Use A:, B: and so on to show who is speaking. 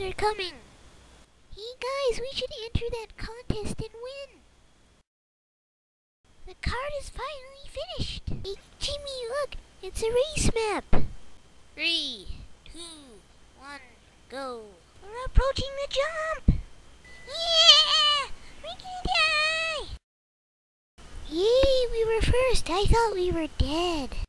A: they're coming. Hey guys, we should enter that contest and win. The card is finally finished. Hey Jimmy, look, it's a race map. 3, 2, 1, go. We're approaching the jump. Yeah! We're gonna die! Yay, we were first. I thought we were dead.